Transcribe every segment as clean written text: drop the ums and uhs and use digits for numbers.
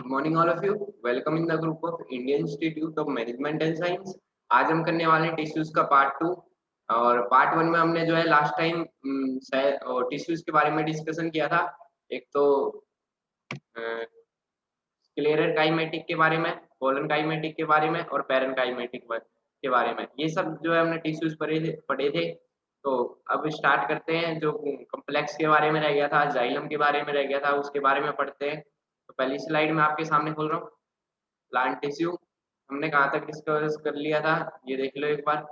Good morning all of you. Welcome in the group of Indian institute of management and science. आज हम करने वाले हैं tissues का पार्ट 2। और पार्ट 1 में हमने जो है लास्ट टाइम टिश्यूज के बारे में डिस्कशन किया था। एक तो स्क्लेरल काइमेटिक के बारे में, कोलन काइमेटिक के बारे में और पैरन काइमेटिक के बारे में। ये सब जो है हमने टिश्यूज पढ़े थे। तो अब स्टार्ट करते हैं। जो कॉम्प्लेक्स के बारे में रह गया था, जाइलम के बारे में रह गया था, उसके बारे में पढ़ते हैं। तो पहली स्लाइड में आपके सामने खोल रहा हूँ। प्लांट टिश्यू हमने कहाँ तक डिस्कस कर लिया था, ये देख लो एक बार।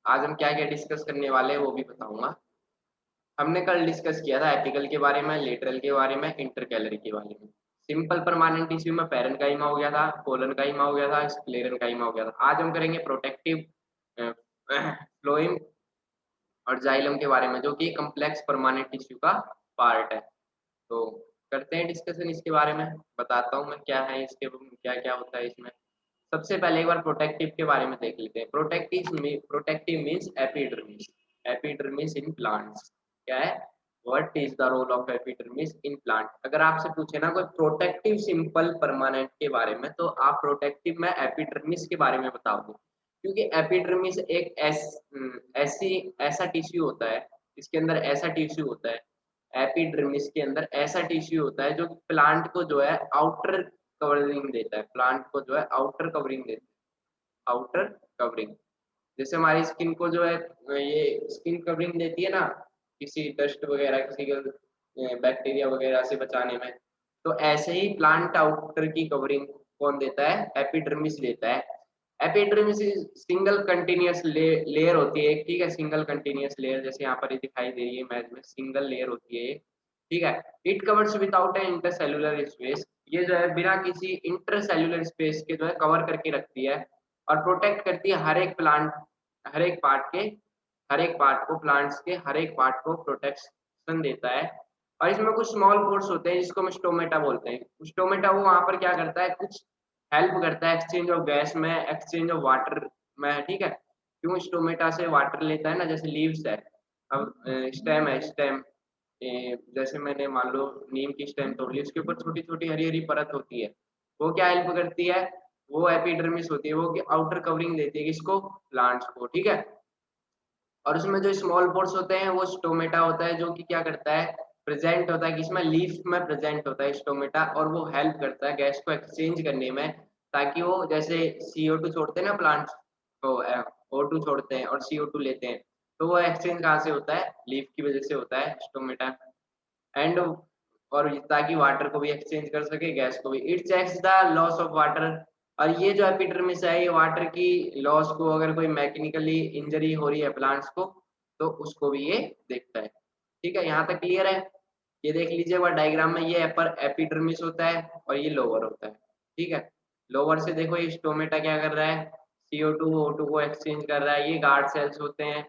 आज हम क्या क्या डिस्कस करने वाले हैं वो भी बताऊंगा। हमने कल डिस्कस किया था एपिकल के बारे में, लेटरल के बारे में, इंटरकैलरी के बारे में। सिंपल परमानेंट टिश्यू में पैरेन्काइमा हो गया था, कोलन काइमा हो गया था, स्क्लेरेन्काइमा हो गया था। आज हम करेंगे प्रोटेक्टिव फ्लोएम और जाइलम के बारे में, जो कि कॉम्प्लेक्स परमानेंट टिश्यू का पार्ट है। तो करते हैं डिस्कशन इसके बारे में। बताता हूँ मैं क्या है इसके, क्या क्या होता है इसमें। सबसे पहले एक बार प्रोटेक्टिव के बारे में देख लेते हैं। Protective means epidermis. Epidermis in plants क्या है, what is the role of epidermis in plant. अगर आपसे पूछे ना कोई प्रोटेक्टिव सिंपल परमानेंट के बारे में, तो आप प्रोटेक्टिव में एपिडर्मिस के बारे में बताओगे। क्योंकि एपिडर्मिस एक ऐसा टिश्यू होता है, इसके अंदर ऐसा टिश्यू होता है, एपिडर्मिस के अंदर ऐसा टिश्यू होता है जो प्लांट को जो है आउटर कवरिंग देता है। प्लांट को जो है आउटर कवरिंग देता है, आउटर कवरिंग। जैसे हमारी स्किन को जो है ये स्किन कवरिंग देती है ना, किसी डस्ट वगैरह, किसी बैक्टीरिया वगैरह से बचाने में। तो ऐसे ही प्लांट आउटर की कवरिंग कौन देता है, एपिडर्मिस देता है। एपिडर्मिस सिंगल कंटिन्यूअस लेयर होती है, ठीक है, सिंगल कंटिन्यूअस लेयर, जैसे यहाँ पर दिखाई दे रही है इमेज में, सिंगल लेयर होती है, ठीक है। It covers without an intercellular space. ये जो है बिना किसी इंटरसेल्युलर स्पेस के जो है कवर करके रखती है और प्रोटेक्ट करती है हर एक प्लांट, हर एक पार्ट के, हर एक पार्ट को, प्लांट्स के हर एक पार्ट को प्रोटेक्शन देता है। और इसमें कुछ स्मॉल पोर्स होते हैं जिसको हम स्टोमेटा बोलते हैं। स्टोमेटा वो वहां पर क्या करता है, कुछ हेल्प करता है एक्सचेंज ऑफ गैस में, एक्सचेंज ऑफ वाटर में, ठीक है। क्यों स्टोमेटा से वाटर लेता है ना, जैसे लीव्स है, अब स्टेम है, स्टेम जैसे मैंने मान लो नीम की स्टेम तोड़ ली, उसके ऊपर छोटी छोटी हरी हरी परत होती है। वो क्या हेल्प करती है, वो एपिडर्मिस होती है, वो आउटर कवरिंग देती है किसको, प्लांट्स को, ठीक है। और उसमें जो स्मॉल पोर्स होते हैं वो स्टोमेटा होता है, जो कि क्या करता है, प्रेजेंट होता है, किसमें, लीफ में प्रेजेंट होता है स्टोमेटा। और वो हेल्प करता है गैस को एक्सचेंज करने में, ताकि वो जैसे CO2 छोड़ते हैं ना प्लांट्स, तो O2 छोड़ते हैं और CO2 लेते हैं, तो वो एक्सचेंज कहाँ से होता है, लीफ की वजह से होता है, स्टोमेटा। एंड और ताकि वाटर को भी एक्सचेंज कर सके, गैस को भी। It checks the loss of water. और ये जो एपिडर्मिस है, ये वाटर की लॉस को, अगर कोई मैकेनिकली इंजरी हो रही है प्लांट्स को, तो उसको भी ये देखता है, ठीक है। यहाँ तक क्लियर है। ये देख लीजिए वह डायग्राम में, ये अपर एपिडर्मिस होता है और ये लोअर होता है, ठीक है। लोअर से देखो ये स्टोमेटा क्या कर रहा है, CO2 O2 को एक्सचेंज कर रहा है, ये गार्ड सेल्स होते हैं,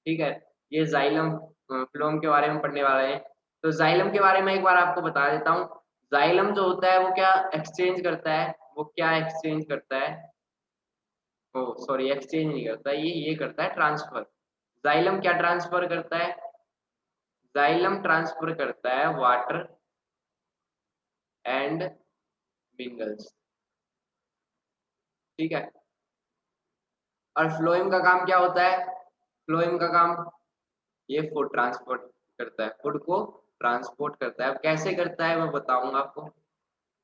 ठीक है। ये जाइलम फ्लोएम के बारे में पढ़ने वाले हैं। तो जाइलम के बारे में एक बार आपको बता देता हूँ। जाइलम जो होता है वो क्या एक्सचेंज करता है, वो क्या एक्सचेंज करता है, ओ सॉरी एक्सचेंज नहीं करता, ये करता है ट्रांसफर। जाइलम क्या ट्रांसफर करता है, जाइलम ट्रांसफर करता है वाटर एंड मिनरल्स, ठीक है। और फ्लोएम का काम क्या होता है, फ्लोएम का काम ये फूड ट्रांसपोर्ट करता है, फूड को ट्रांसपोर्ट करता है। अब कैसे करता है मैं बताऊंगा आपको।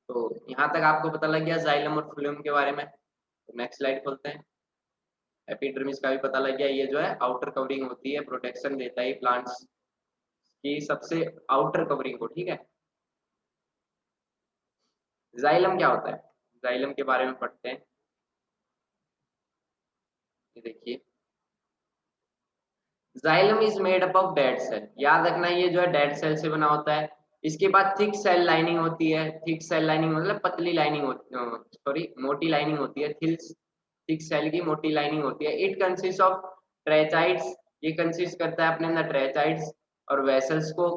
तो यहाँ तक आपको पता लग गया जाइलम और फ्लोएम के बारे में। तो नेक्स्ट स्लाइड खोलते हैं। एपिडर्मिस का भी पता लग गया, ये जो है आउटर कवरिंग होती है, प्रोटेक्शन देता है प्लांट्स की सबसे आउटर कवरिंग को, ठीक है। जाइलम क्या होता है, जाइलम के बारे में पढ़ते हैं। ये देखिए, xylem is made up of dead cell. याद रखना ये जो है डेड सेल से बना होता है। इसके बाद थिक सेल लाइनिंग होती है, थिक सेल लाइनिंग मतलब पतली लाइनिंग होती, सॉरी मोटी लाइनिंग होती है, थिक सेल की मोटी लाइनिंग होती है। इट कंसिस्ट ऑफ ट्रेचाइड्स, ये कंसिस्ट करता है अपने अंदर ट्रेचाइड्स और वेसल्स को।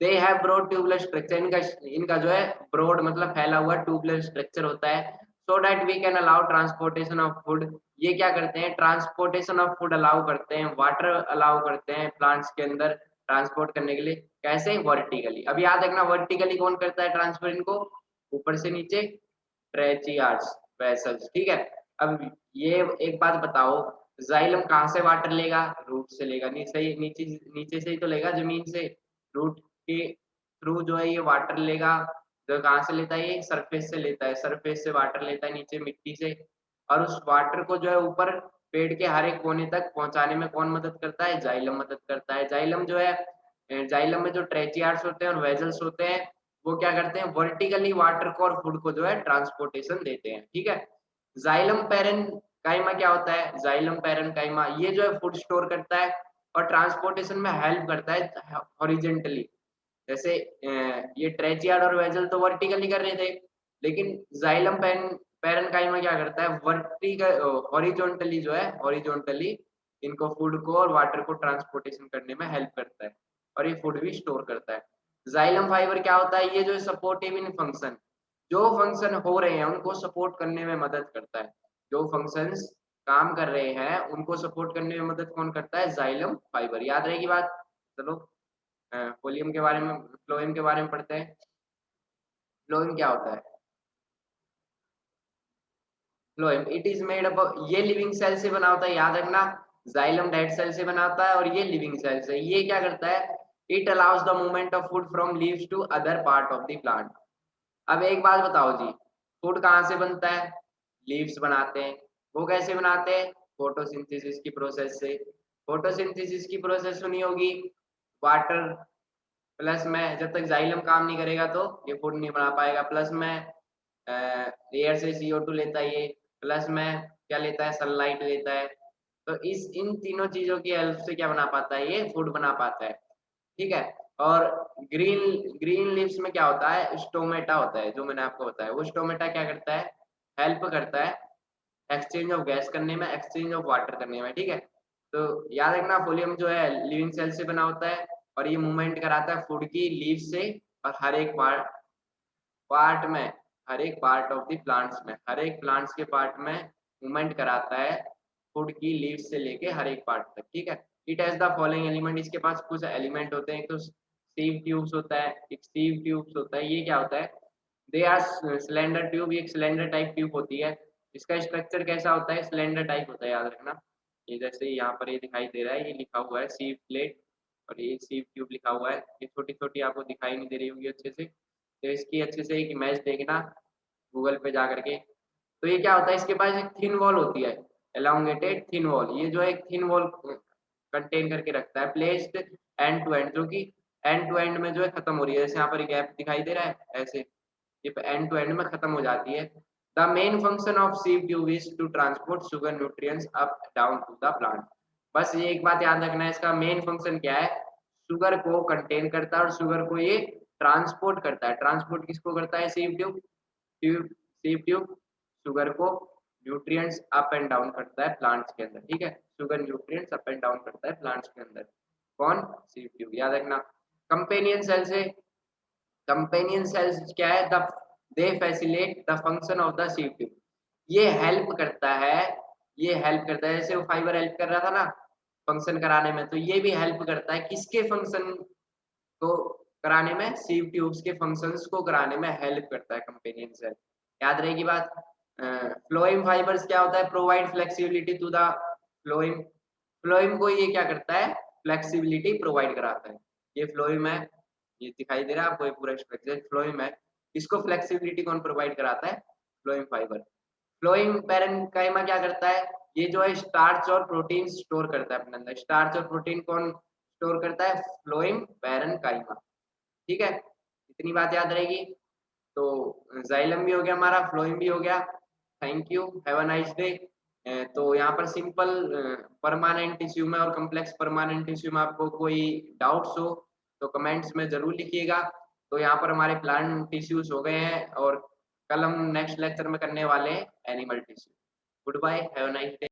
They have broad tubular structure, इनका जो है ब्रॉड मतलब फैला हुआ ट्यूबुलर स्ट्रक्चर होता है। So that we can allow transportation of food. ये क्या करते हैं, ट्रांसपोर्टेशन ऑफ फूड अलाउ करते हैं, वाटर अलाउ करते हैं प्लांट्स के अंदर, ट्रांसपोर्ट करने के लिए। कैसे? वर्टिकली। अब याद रखना वर्टिकली कौन करता है ट्रांसफर इनको? ऊपर से नीचे ट्रेचियार्ड्स वेसल्स, ठीक है। अब ये एक बात बताओ, जाइलम कहाँ से वाटर लेगा? रूट से लेगा। नीचे नीचे से ही तो लेगा, जमीन से। रूट के थ्रू जो है ये वाटर लेगा। तो कहाँ से लेता है? ये सरफेस से लेता है, सरफेस से वाटर लेता है नीचे मिट्टी से, और उस वाटर को जो है ऊपर पेड़ के हर एक कोने तक पहुंचाने में कौन मदद करता है? जाइलम मदद करता है। जाइलम जो है, जाइलम में जो ट्रेचियार्ड्स होते हैं और वेजल्स होते हैं, वो क्या करते हैं? वर्टिकली वाटर को और फूड को जो है ट्रांसपोर्टेशन देते हैं, ठीक है। जाइलम पैरेनकाइमा क्या होता है? जाइलम पैरेनकाइमा ये जो है फूड स्टोर करता है और ट्रांसपोर्टेशन में हेल्प करता है हॉरिजेंटली। जैसे ये ट्रेचियार्ड और वेजल तो वर्टिकली कर रहे थे, लेकिन जाइलम पैरेनकाइमा क्या करता है? वर्टिकल हॉरिजॉन्टली जो है, हॉरिजॉन्टली इनको फूड को और वाटर को ट्रांसपोर्टेशन करने में हेल्प करता है, और ये फूड भी स्टोर करता है। जाइलम फाइबर क्या होता है? ये जो सपोर्टिव इन फंक्शन, जो फंक्शन हो रहे हैं उनको सपोर्ट करने में मदद करता है। जो फंक्शंस काम कर रहे हैं उनको सपोर्ट करने में मदद कौन करता है? Xylem fibre. याद रहेगी बात। चलो वॉल्यूम के बारे में, फ्लोएम के बारे में पढ़ते हैं। फ्लोएम क्या होता है? Phloem it is made up, ये लिविंग सेल से बना होता है, याद रखना। जाइलम डेड सेल से बना होता है और ये लिविंग सेल से। ये क्या करता है? It allows the movement of food from leaves to other part of the plant. अब एक बात बताओ जी, फूड कहाँ से बनता है? लीव्स बनाते हैं। वो कैसे बनाते हैं? फोटोसिंथेसिस की प्रोसेस से। फोटोसिंथेसिस की प्रोसेस सुनी होगी। वाटर प्लस में, जब तक जाइलम काम नहीं करेगा तो ये फूड नहीं बना पाएगा। प्लस में एयर से CO2 लेता है ये। प्लस में क्या लेता है? सनलाइट लेता है। तो इस इन तीनों चीजों की हेल्प से क्या बना पाता है? ये फूड बना पाता है, ठीक है। और ग्रीन ग्रीन लीव्स में क्या होता है? स्टोमेटा होता है, जो मैंने आपको बताया। वो स्टोमेटा क्या करता है? हेल्प करता है एक्सचेंज ऑफ गैस करने में, एक्सचेंज ऑफ वाटर करने में, ठीक है। तो याद रखना फोलियम जो है लिविंग सेल से बना होता है और ये मूवमेंट कराता है फूड की लीव से, और हर एक पार्ट में, हर एक पार्ट ऑफ द प्लांट्स में, हर एक प्लांट्स के पार्ट में मूवमेंट कराता है फूड की लीव्स से लेके हर एक पार्ट तक, ठीक है। It has the following element, इसके पास कुछ एलिमेंट होते हैं। तो सीव ट्यूब्स होता है, एक सीव ट्यूब्स होता है। ये क्या होता है? दे आर सिलेंडर ट्यूब, एक सिलेंडर टाइप ट्यूब होती है। इसका स्ट्रक्चर कैसा होता है? सिलेंडर टाइप होता है, याद रखना। ये जैसे यहाँ पर ये दिखाई दे रहा है, ये लिखा हुआ है सीव प्लेट, और ये सीव ट्यूब लिखा हुआ है। ये छोटी छोटी आपको दिखाई नहीं दे रही होगी अच्छे से, तो इसकी अच्छे से एक इमेज देखना गूगल पे जा करके। तो ये क्या होता है? इसके पास एक थिन वॉल होती है, एलोंगेटेड थिन वॉल। ये जो एक थिन वॉल कंटेन करके रखता है, प्लेस्ड एंड टू एंड, जो कि एंड टू एंड में जो है खत्म हो रही है। जैसे यहाँ पर गैप दिखाई दे रहा है, ऐसे ये एंड टू एंड में खत्म हो जाती है। The main function of sieve tube is to transport sugar nutrients up down to the plant. बस ये एक बात याद रखना है, इसका मेन फंक्शन क्या है? शुगर को कंटेन करता है और शुगर को ये ट्रांसपोर्ट करता है। ट्रांसपोर्ट किसको करता है? Sieve tube. Sieve tube sugar को न्यूट्रिएंट्स अप एंड डाउन करता है प्लांट्स के अंदर, ठीक है। Sugar nutrients up and down करता है प्लांट्स के अंदर। कौन? Sieve tube. याद रखना। कंपेनियन सेल से, कंपेनियन सेल्स क्या है? The they facilitate the function of the sieve tube. ये हेल्प करता है, ये हेल्प करता है। जैसे वो फाइबर हेल्प कर रहा था ना फंक्शन कराने में, तो ये भी हेल्प करता है किसके फंक्शन को कराने में? सीव ट्यूब्स के फंक्शंस को कराने में हेल्प करता है कंपेनियन सेल। याद रहेगी बात। फ्लोएम फाइबर्स क्या होता है? Provide flexibility to the phloem. Phloem को ये क्या करता है? फ्लेक्सिबिलिटी प्रोवाइड कराता है। ये फ्लोएम है, ये दिखाई दे रहा है आपको, ये पूरा स्ट्रक्चर फ्लोएम है। इसको फ्लेक्सिबिलिटी कौन प्रोवाइड कराता है? Phloem fibre. फ्लोएम पैरेन्काइमा क्या करता है? ये जो है स्टार्च और प्रोटीन स्टोर करता है अपने अंदर। स्टार्च और प्रोटीन कौन स्टोर करता है? फ्लोएम पैरेन्काइमा, ठीक है। इतनी बात याद रहेगी। तो जाइलम भी हो गया हमारा, फ्लोएम भी हो गया। Thank you, have a nice day. तो यहाँ पर सिंपल परमानेंट टिश्यू में और कॉम्प्लेक्स परमानेंट टिश्यू में आपको कोई डाउट्स हो तो कमेंट्स में जरूर लिखिएगा। तो यहाँ पर हमारे प्लांट टिश्यूज हो गए हैं, और कल हम नेक्स्ट लेक्चर में करने वाले हैं animal tissue. Good bye, have a nice day.